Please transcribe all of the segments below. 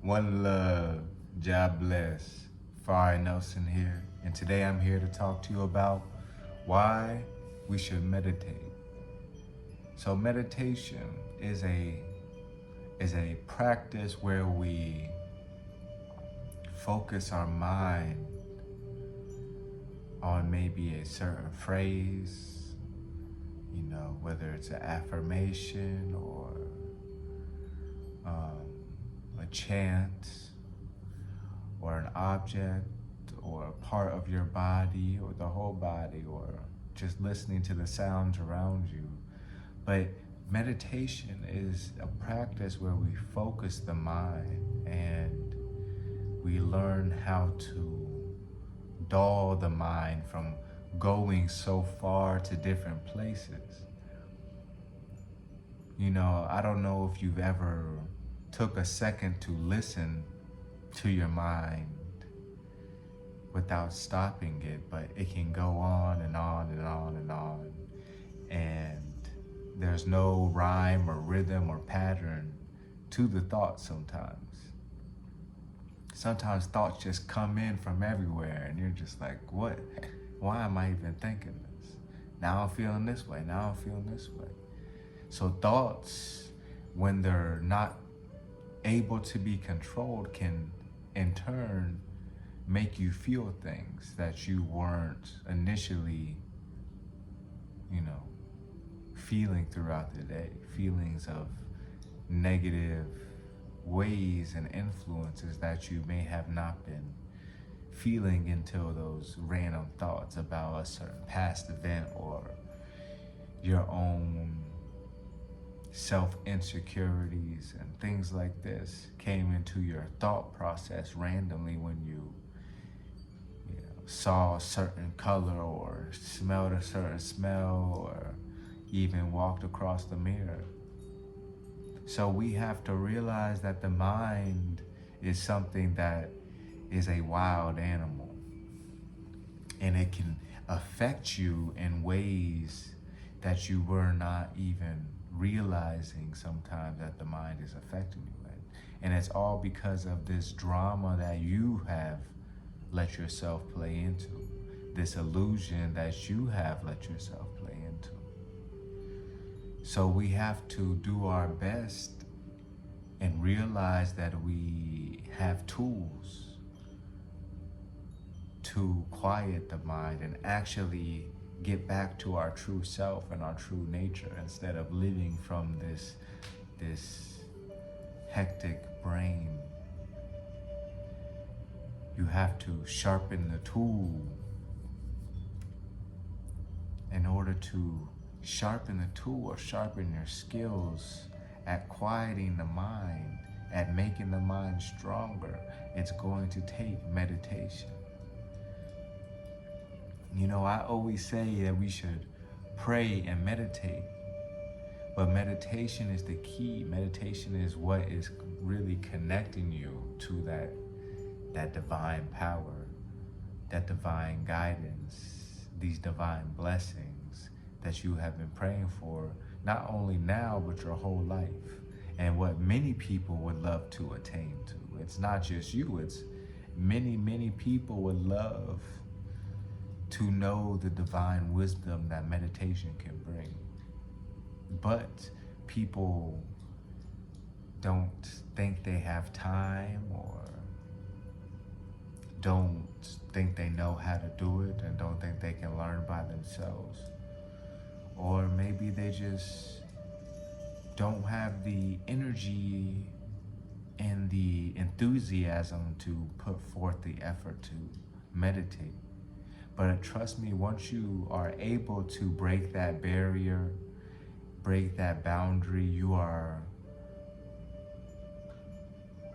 One love, God bless. Fari Nelson here, and today I'm here to talk to you about why we should meditate. So meditation is a practice where we focus our mind on maybe a certain phrase, whether it's an affirmation or a chant or an object or a part of your body or the whole body or just listening to the sounds around you. But meditation is a practice where we focus the mind and we learn how to dull the mind from going so far to different places. I don't know if you've ever took a second to listen to your mind without stopping it, but it can go on and on and on and on. And there's no rhyme or rhythm or pattern to the thoughts sometimes. Sometimes thoughts just come in from everywhere and you're just like, what? Why am I even thinking this? Now I'm feeling this way, now I'm feeling this way. So thoughts, when they're not able to be controlled, can in turn make you feel things that you weren't initially, feeling throughout the day. Feelings of negative ways and influences that you may have not been feeling until those random thoughts about a certain past event or your own self-insecurities and things like this came into your thought process randomly when you saw a certain color or smelled a certain smell or even walked across the mirror. So we have to realize that the mind is something that is a wild animal, and it can affect you in ways that you were not even realizing sometimes that the mind is affecting you in. And it's all because of this drama that you have let yourself play into, this illusion that you have let yourself play into. So we have to do our best and realize that we have tools to quiet the mind and actually get back to our true self and our true nature instead of living from this hectic brain. You have to sharpen the tool. In order to sharpen the tool or sharpen your skills at quieting the mind, at making the mind stronger, it's going to take meditation. I always say that we should pray and meditate, but meditation is the key. Meditation is what is really connecting you to that divine power, that divine guidance, these divine blessings that you have been praying for, not only now, but your whole life, and what many people would love to attain to. It's not just you, it's many, many people would love to know the divine wisdom that meditation can bring. But people don't think they have time or don't think they know how to do it and don't think they can learn by themselves. Or maybe they just don't have the energy and the enthusiasm to put forth the effort to meditate. But trust me, once you are able to break that barrier, break that boundary, you are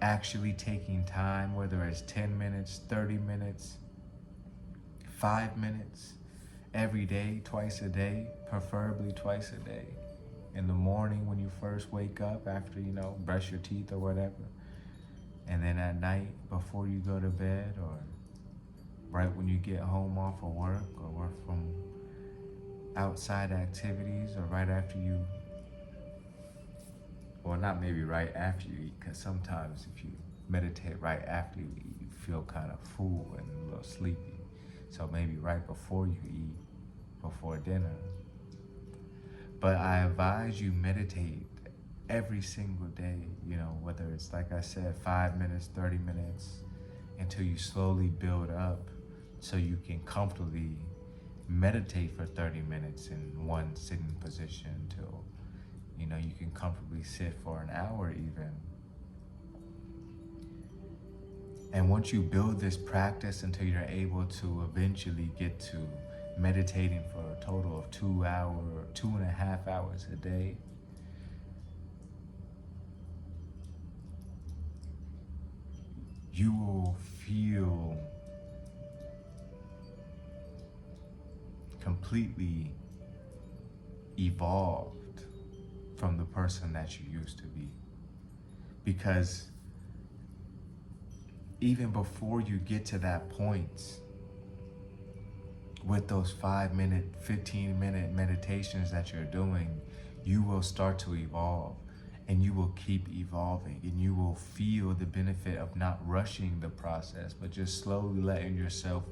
actually taking time, whether it's 10 minutes, 30 minutes, 5 minutes, every day, twice a day, preferably twice a day. In the morning when you first wake up, after, brush your teeth or whatever. And then at night before you go to bed, or right when you get home off of work or from outside activities, or right after well, not maybe right after you eat, because sometimes if you meditate right after you eat. You feel kind of full and a little sleepy. So maybe right before you eat, before dinner. But I advise you meditate every single day, whether it's, like I said, 5 minutes, 30 minutes, until you slowly build up so you can comfortably meditate for 30 minutes in one sitting position until, you can comfortably sit for an hour even. And once you build this practice until you're able to eventually get to meditating for a total of 2 hours or 2.5 hours a day, you will feel completely evolved from the person that you used to be. Because even before you get to that point, with those 5-minute, 15-minute meditations that you're doing, you will start to evolve, and you will keep evolving, and you will feel the benefit of not rushing the process, but just slowly letting yourself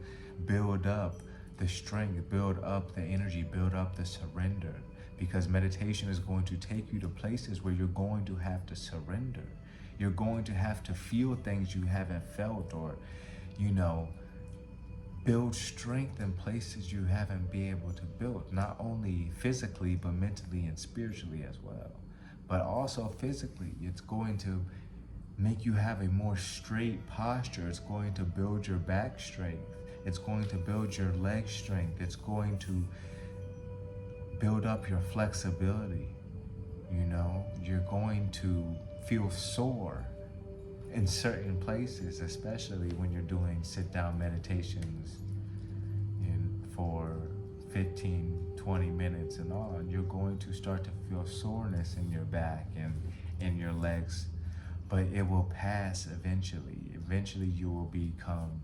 build up the strength, build up the energy, build up the surrender. Because meditation is going to take you to places where you're going to have to surrender. You're going to have to feel things you haven't felt, or, build strength in places you haven't been able to build, not only physically, but mentally and spiritually as well. But also physically, it's going to make you have a more straight posture. It's going to build your back strength. It's going to build your leg strength. It's going to build up your flexibility. You're going to feel sore in certain places, especially when you're doing sit-down meditations for 15, 20 minutes and on. You're going to start to feel soreness in your back and in your legs, but it will pass eventually. Eventually you will become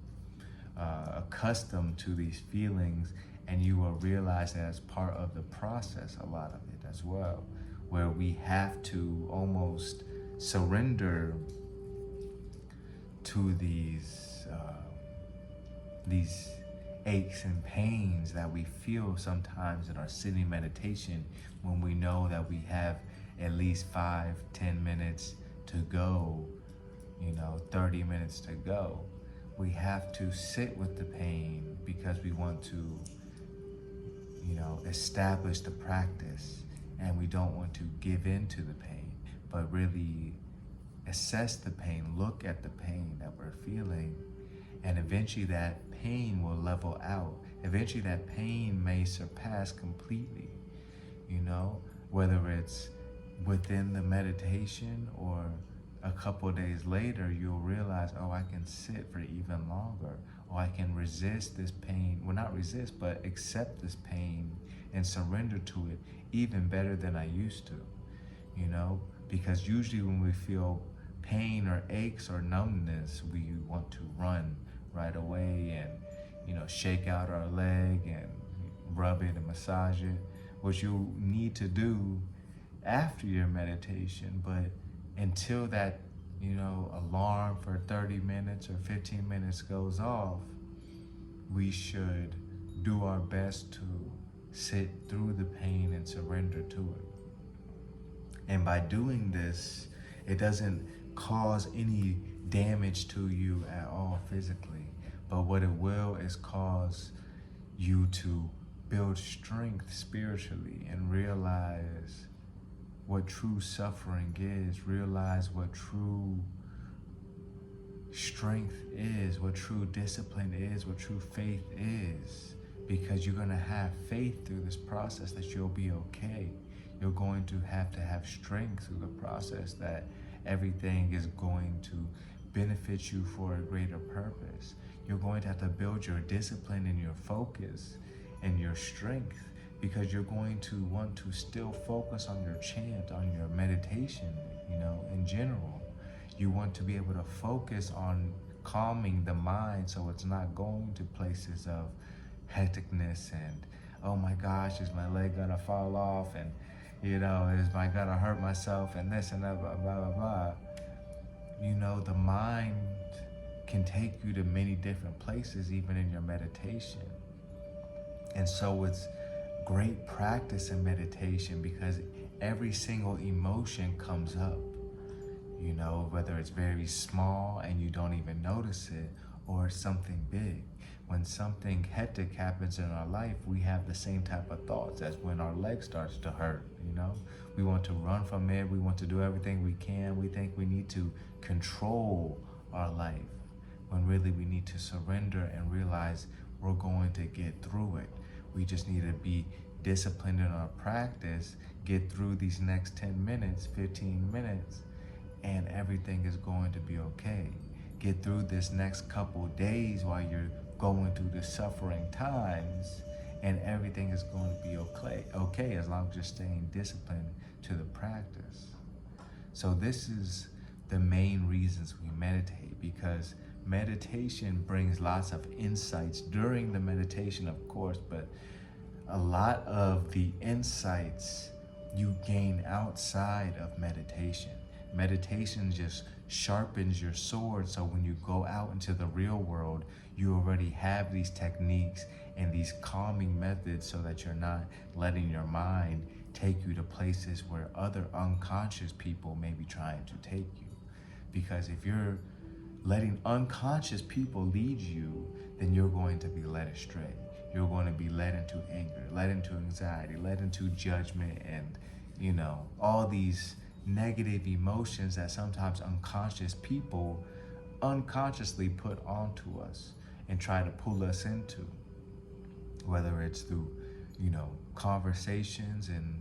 accustomed to these feelings, and you will realize that as part of the process, a lot of it as well, where we have to almost surrender to these aches and pains that we feel sometimes in our sitting meditation, when we know that we have at least 5-10 minutes to go, 30 minutes to go. We have to sit with the pain because we want to, establish the practice, and we don't want to give in to the pain, but really assess the pain, look at the pain that we're feeling, and eventually that pain will level out. Eventually that pain may surpass completely, whether it's within the meditation or a couple of days later, you'll realize, oh, I can sit for even longer, or I can resist this pain. Well, not resist, but accept this pain and surrender to it even better than I used to, because usually when we feel pain or aches or numbness, we want to run right away and, shake out our leg and rub it and massage it, which you need to do after your meditation. But until that, alarm for 30 minutes or 15 minutes goes off, we should do our best to sit through the pain and surrender to it. And by doing this, it doesn't cause any damage to you at all physically, but what it will is cause you to build strength spiritually and realize what true suffering is, realize what true strength is, what true discipline is, what true faith is, because you're going to have faith through this process that you'll be okay. You're going to have strength through the process that everything is going to benefit you for a greater purpose. You're going to have to build your discipline and your focus and your strength, because you're going to want to still focus on your chant, on your meditation, in general. You want to be able to focus on calming the mind so it's not going to places of hecticness and, oh my gosh, is my leg gonna fall off, and is my gonna hurt myself, and this and that, blah, blah, blah, blah. You know, the mind can take you to many different places, even in your meditation. And so it's great practice in meditation because every single emotion comes up, you know, whether it's very small and you don't even notice it, or it's something big. When something hectic happens in our life, we have the same type of thoughts as when our leg starts to hurt, you know? We want to run from it, we want to do everything we can, we think we need to control our life, when really we need to surrender and realize we're going to get through it. We just need to be disciplined in our practice, get through these next 10 minutes, 15 minutes, and everything is going to be okay. Get through this next couple days while you're going through the suffering times, and everything is going to be okay as long as you're staying disciplined to the practice. So this is the main reasons we meditate, because meditation brings lots of insights during the meditation, of course, but a lot of the insights you gain outside of meditation. Meditation just sharpens your sword, so when you go out into the real world, you already have these techniques and these calming methods so that you're not letting your mind take you to places where other unconscious people may be trying to take you. Because if you're letting unconscious people lead you, then you're going to be led astray. You're going to be led into anger, led into anxiety, led into judgment, and, you know, all these negative emotions that sometimes unconscious people unconsciously put onto us and try to pull us into, whether it's through, you know, conversations and,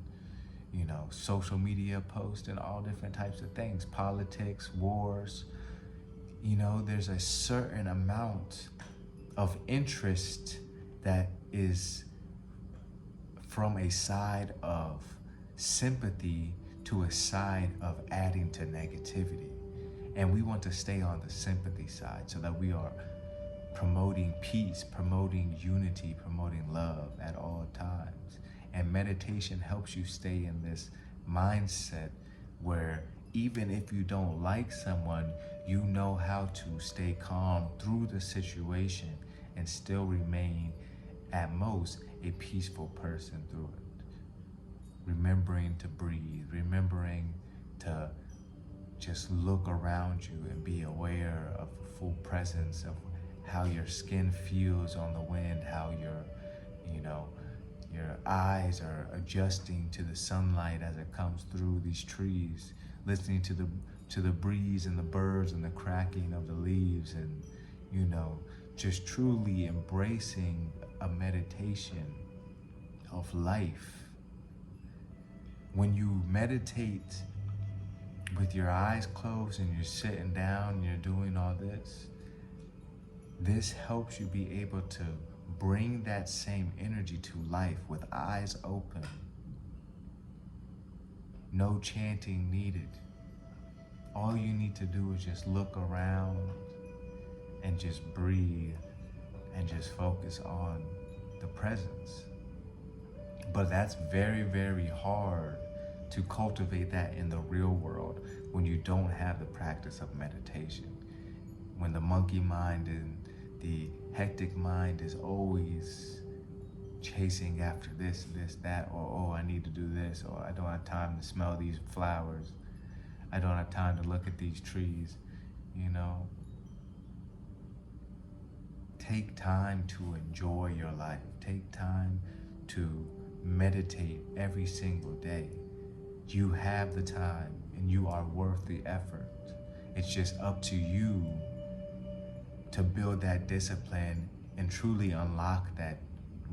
you know, social media posts and all different types of things, politics, wars. You know, there's a certain amount of interest that is from a side of sympathy to a side of adding to negativity. And we want to stay on the sympathy side so that we are promoting peace, promoting unity, promoting love at all times. And meditation helps you stay in this mindset where even if you don't like someone, you know how to stay calm through the situation and still remain, at most, a peaceful person through it. Remembering to breathe, remembering to just look around you and be aware of the full presence of how your skin feels on the wind, how your eyes are adjusting to the sunlight as it comes through these trees, listening to the breeze and the birds and the cracking of the leaves, and, you know, just truly embracing a meditation of life. When you meditate with your eyes closed and you're sitting down and you're doing all this helps you be able to bring that same energy to life with eyes open. No chanting needed. All you need to do is just look around and just breathe and just focus on the presence. But that's very, very hard to cultivate that in the real world when you don't have the practice of meditation. When the monkey mind and the hectic mind is always chasing after this, that, or, oh, I need to do this, or I don't have time to smell these flowers. I don't have time to look at these trees, you know. Take time to enjoy your life. Take time to meditate every single day. You have the time and you are worth the effort. It's just up to you to build that discipline and truly unlock that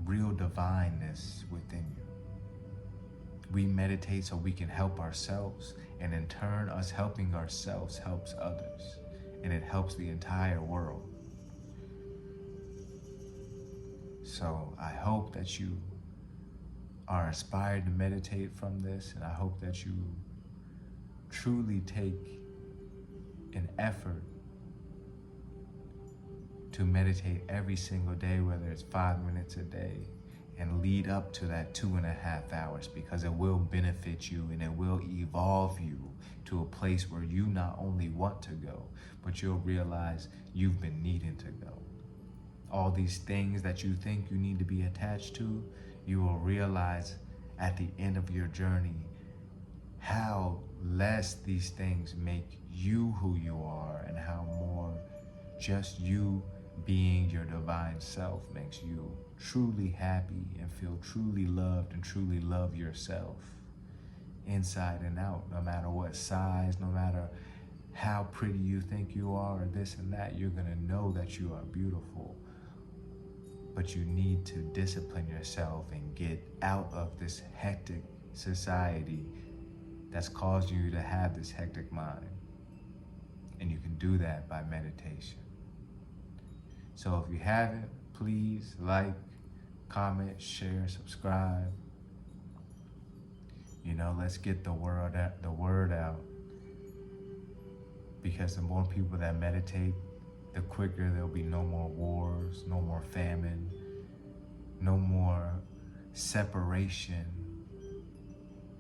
real divineness within you. We meditate so we can help ourselves, and in turn, us helping ourselves helps others, and it helps the entire world. So I hope that you are inspired to meditate from this, and I hope that you truly take an effort to meditate every single day, whether it's 5 minutes a day. and lead up to that 2.5 hours, because it will benefit you and it will evolve you to a place where you not only want to go, but you'll realize you've been needing to go. All these things that you think you need to be attached to, you will realize at the end of your journey how less these things make you who you are, and how more just you being your divine self makes you truly happy and feel truly loved and truly love yourself inside and out. No matter what size, no matter how pretty you think you are or this and that, you're gonna know that you are beautiful. But you need to discipline yourself and get out of this hectic society that's causing you to have this hectic mind. And you can do that by meditation. So if you haven't, please like, comment, share, subscribe. You know, let's get the word out. Because the more people that meditate, the quicker there'll be no more wars, no more famine, no more separation,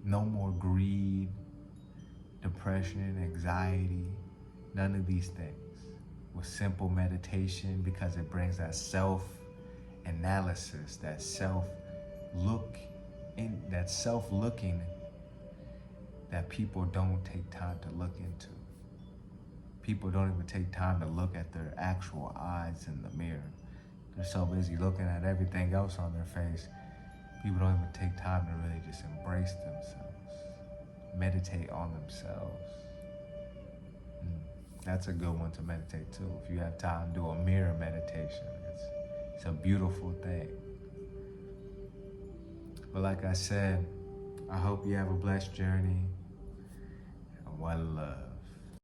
no more greed, depression, anxiety, none of these things. With simple meditation, because it brings that self-analysis, that self-looking that people don't take time to look into. People don't even take time to look at their actual eyes in the mirror. They're so busy looking at everything else on their face, people don't even take time to really just embrace themselves, meditate on themselves. That's a good one to meditate too. If you have time, do a mirror meditation. It's a beautiful thing. But like I said, I hope you have a blessed journey and one love.